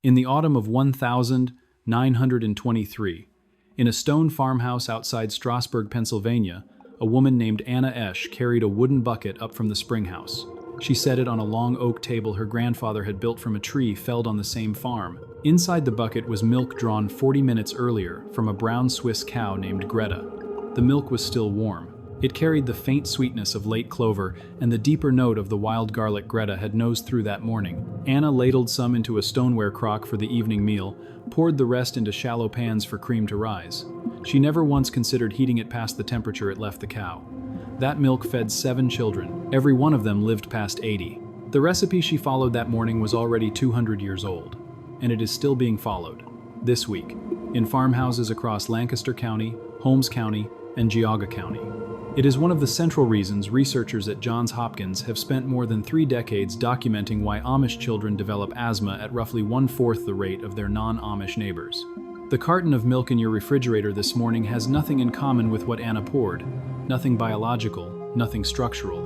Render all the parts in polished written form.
In the autumn of 1923, in a stone farmhouse outside Strasburg, Pennsylvania, a woman named Anna Esch carried a wooden bucket up from the spring house. She set it on a long oak table her grandfather had built from a tree felled on the same farm. Inside the bucket was milk drawn 40 minutes earlier from a brown Swiss cow named Greta. The milk was still warm. It carried the faint sweetness of late clover and the deeper note of the wild garlic Greta had nosed through that morning. Anna ladled some into a stoneware crock for the evening meal, poured the rest into shallow pans for cream to rise. She never once considered heating it past the temperature it left the cow. That milk fed 7 children. Every one of them lived past 80. The recipe she followed that morning was already 200 years old, and it is still being followed, this week, in farmhouses across Lancaster County, Holmes County, and Geauga County. It is one of the central reasons researchers at Johns Hopkins have spent more than 3 decades documenting why Amish children develop asthma at roughly 1/4 the rate of their non-Amish neighbors. The carton of milk in your refrigerator this morning has nothing in common with what Anna poured. Nothing biological, nothing structural,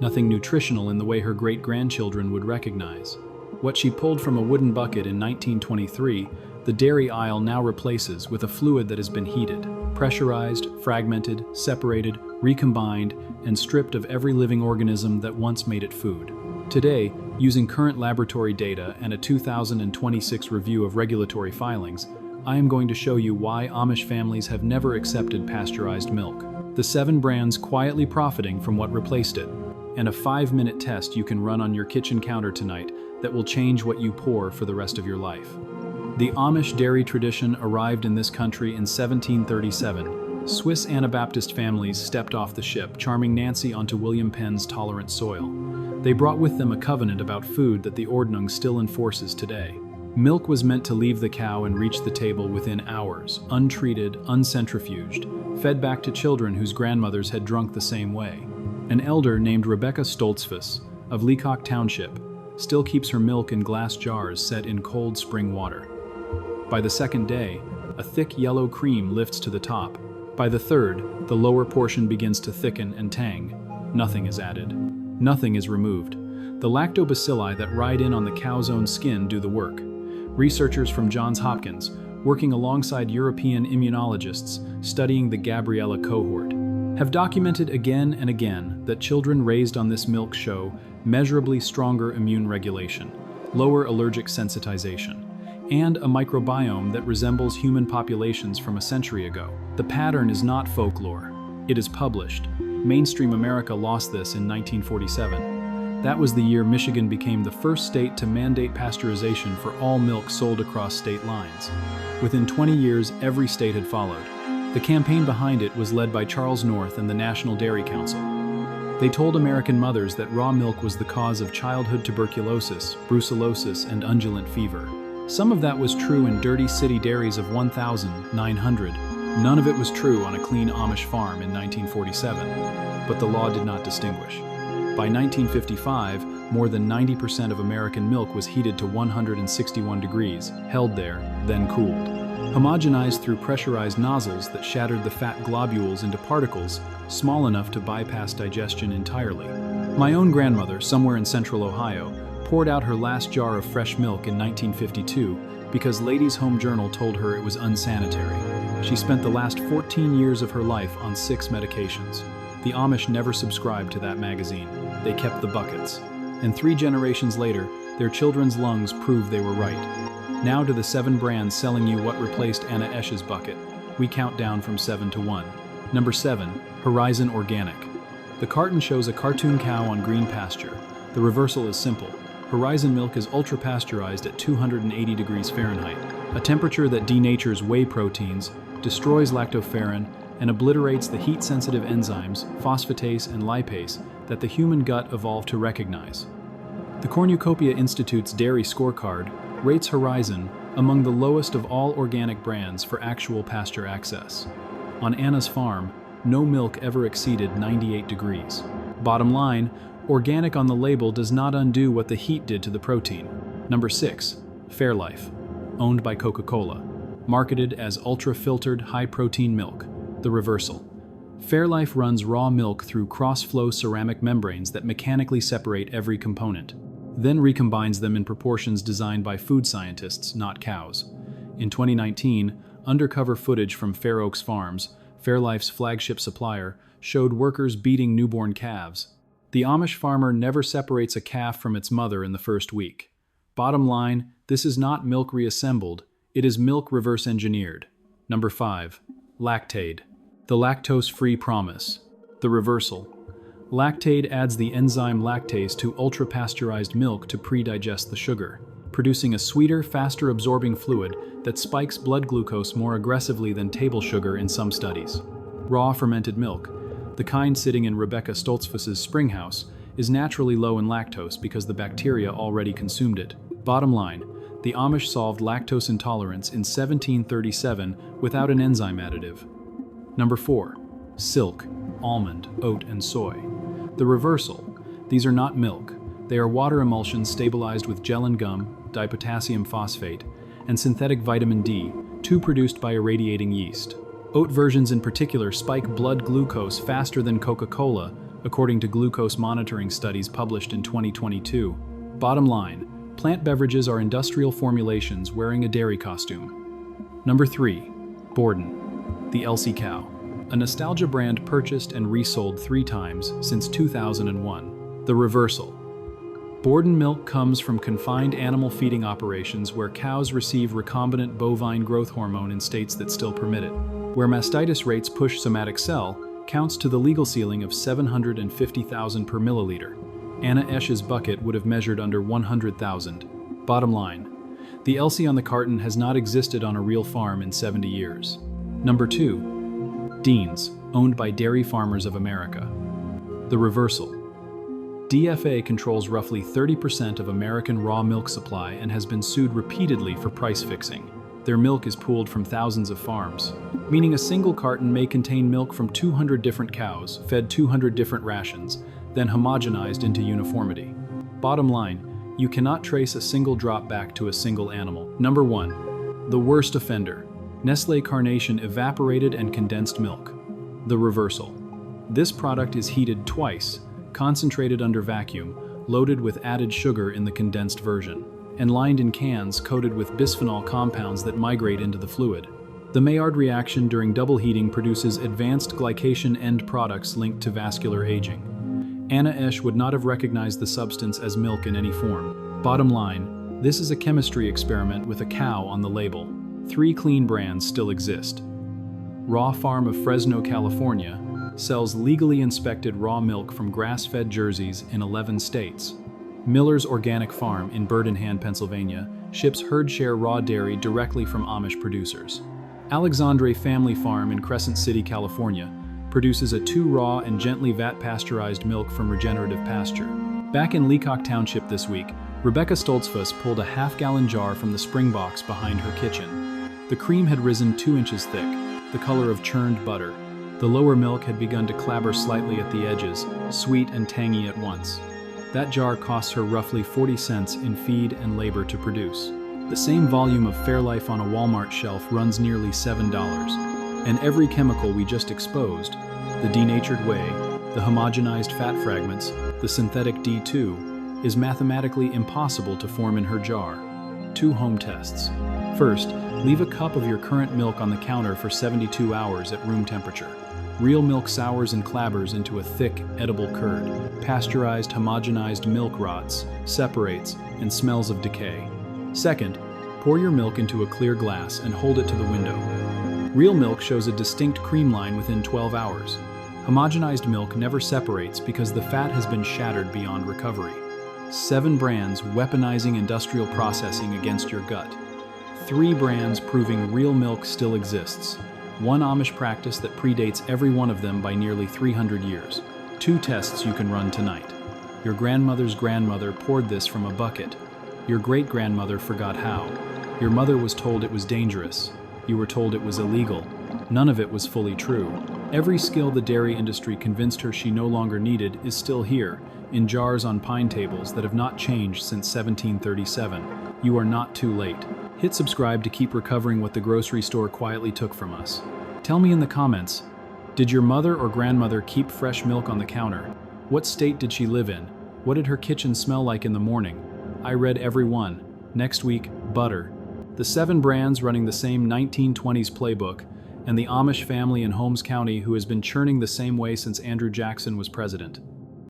nothing nutritional in the way her great-grandchildren would recognize. What she pulled from a wooden bucket in 1923, the dairy aisle now replaces with a fluid that has been heated, pressurized, fragmented, separated, recombined, and stripped of every living organism that once made it food. Today, using current laboratory data and a 2026 review of regulatory filings, I am going to show you why Amish families have never accepted pasteurized milk, the 7 brands quietly profiting from what replaced it, and a 5-minute test you can run on your kitchen counter tonight that will change what you pour for the rest of your life. The Amish dairy tradition arrived in this country in 1737. Swiss Anabaptist families stepped off the ship, charming Nancy onto William Penn's tolerant soil. They brought with them a covenant about food that the Ordnung still enforces today. Milk was meant to leave the cow and reach the table within hours, untreated, uncentrifuged, fed back to children whose grandmothers had drunk the same way. An elder named Rebecca Stoltzfus of Leacock Township still keeps her milk in glass jars set in cold spring water. By the second day, a thick yellow cream lifts to the top. By the third, the lower portion begins to thicken and tang. Nothing is added. Nothing is removed. The lactobacilli that ride in on the cow's own skin do the work. Researchers from Johns Hopkins, working alongside European immunologists studying the Gabriella cohort, have documented again and again that children raised on this milk show measurably stronger immune regulation, lower allergic sensitization, and a microbiome that resembles human populations from a century ago. The pattern is not folklore. It is published. Mainstream America lost this in 1947. That was the year Michigan became the first state to mandate pasteurization for all milk sold across state lines. Within 20 years, every state had followed. The campaign behind it was led by Charles North and the National Dairy Council. They told American mothers that raw milk was the cause of childhood tuberculosis, brucellosis, and undulant fever. Some of that was true in dirty city dairies of 1,900. None of it was true on a clean Amish farm in 1947, but the law did not distinguish. By 1955, more than 90% of American milk was heated to 161 degrees, held there, then cooled. Homogenized through pressurized nozzles that shattered the fat globules into particles small enough to bypass digestion entirely. My own grandmother, somewhere in central Ohio, poured out her last jar of fresh milk in 1952 because Ladies' Home Journal told her it was unsanitary. She spent the last 14 years of her life on 6 medications. The Amish never subscribed to that magazine. They kept the buckets. And 3 generations later, their children's lungs proved they were right. Now to the 7 brands selling you what replaced Anna Esch's bucket. We count down from 7 to 1. Number 7, Horizon Organic. The carton shows a cartoon cow on green pasture. The reversal is simple. Horizon milk is ultra-pasteurized at 280 degrees Fahrenheit, a temperature that denatures whey proteins, destroys lactoferrin, and obliterates the heat-sensitive enzymes, phosphatase and lipase, that the human gut evolved to recognize. The Cornucopia Institute's Dairy Scorecard rates Horizon among the lowest of all organic brands for actual pasture access. On Anna's farm, no milk ever exceeded 98 degrees. Bottom line, organic on the label does not undo what the heat did to the protein. Number 6, Fairlife, owned by Coca-Cola, marketed as ultra-filtered high-protein milk, the reversal. Fairlife runs raw milk through cross-flow ceramic membranes that mechanically separate every component. then recombines them in proportions designed by food scientists, not cows. In 2019, undercover footage from Fair Oaks Farms, Fairlife's flagship supplier, showed workers beating newborn calves. The Amish farmer never separates a calf from its mother in the first week. Bottom line, this is not milk reassembled, it is milk reverse engineered. Number 5. Lactase. The lactose-free promise. The reversal. Lactase adds the enzyme lactase to ultra-pasteurized milk to pre-digest the sugar, producing a sweeter, faster-absorbing fluid that spikes blood glucose more aggressively than table sugar in some studies. Raw fermented milk, the kind sitting in Rebecca Stoltzfus's spring house, is naturally low in lactose because the bacteria already consumed it. Bottom line, the Amish solved lactose intolerance in 1737 without an enzyme additive. Number 4. Silk, almond, oat, and soy. The reversal. These are not milk. They are water emulsions stabilized with gel and gum, dipotassium phosphate, and synthetic vitamin D, two produced by irradiating yeast. Oat versions in particular spike blood glucose faster than Coca-Cola, according to glucose monitoring studies published in 2022. Bottom line, plant beverages are industrial formulations wearing a dairy costume. Number 3. Borden, the Elsie cow. A nostalgia brand purchased and resold 3 times since 2001. The reversal. Borden milk comes from confined animal feeding operations where cows receive recombinant bovine growth hormone in states that still permit it. Where mastitis rates push somatic cell, counts to the legal ceiling of 750,000 per milliliter. Anna Esch's bucket would have measured under 100,000. Bottom line, the Elsie on the carton has not existed on a real farm in 70 years. Number 2. Dean's, owned by Dairy Farmers of America. The reversal. DFA controls roughly 30% of American raw milk supply and has been sued repeatedly for price fixing. Their milk is pooled from thousands of farms, meaning a single carton may contain milk from 200 different cows, fed 200 different rations, then homogenized into uniformity. Bottom line, you cannot trace a single drop back to a single animal. Number 1. The worst offender. Nestlé Carnation evaporated and condensed milk. The reversal. This product is heated twice, concentrated under vacuum, loaded with added sugar in the condensed version, and lined in cans coated with bisphenol compounds that migrate into the fluid. The Maillard reaction during double heating produces advanced glycation end products linked to vascular aging. Anna Esch would not have recognized the substance as milk in any form. Bottom line, this is a chemistry experiment with a cow on the label. 3 clean brands still exist. Raw Farm of Fresno, California, sells legally inspected raw milk from grass-fed jerseys in 11 states. Miller's Organic Farm in Bird in Hand, Pennsylvania, ships herd share raw dairy directly from Amish producers. Alexandre Family Farm in Crescent City, California, produces a 2 raw and gently vat-pasteurized milk from regenerative pasture. Back in Leacock Township this week, Rebecca Stoltzfus pulled a half-gallon jar from the spring box behind her kitchen. The cream had risen 2 inches thick, the color of churned butter. The lower milk had begun to clabber slightly at the edges, sweet and tangy at once. That jar costs her roughly 40 cents in feed and labor to produce. The same volume of Fairlife on a Walmart shelf runs nearly $7. And every chemical we just exposed, the denatured whey, the homogenized fat fragments, the synthetic D2, is mathematically impossible to form in her jar. 2 home tests. First, leave a cup of your current milk on the counter for 72 hours at room temperature. Real milk sours and clabbers into a thick, edible curd. Pasteurized, homogenized milk rots, separates, and smells of decay. Second, pour your milk into a clear glass and hold it to the window. Real milk shows a distinct cream line within 12 hours. Homogenized milk never separates because the fat has been shattered beyond recovery. 7 brands weaponizing industrial processing against your gut. 3 brands proving real milk still exists. 1 Amish practice that predates every one of them by nearly 300 years. 2 tests you can run tonight. Your grandmother's grandmother poured this from a bucket. Your great-grandmother forgot how. Your mother was told it was dangerous. You were told it was illegal. None of it was fully true. Every skill the dairy industry convinced her she no longer needed is still here, in jars on pine tables that have not changed since 1737. You are not too late. Hit subscribe to keep recovering what the grocery store quietly took from us. Tell me in the comments, did your mother or grandmother keep fresh milk on the counter? What state did she live in? What did her kitchen smell like in the morning? I read every one. Next week, butter. The 7 brands running the same 1920s playbook, and the Amish family in Holmes County who has been churning the same way since Andrew Jackson was president.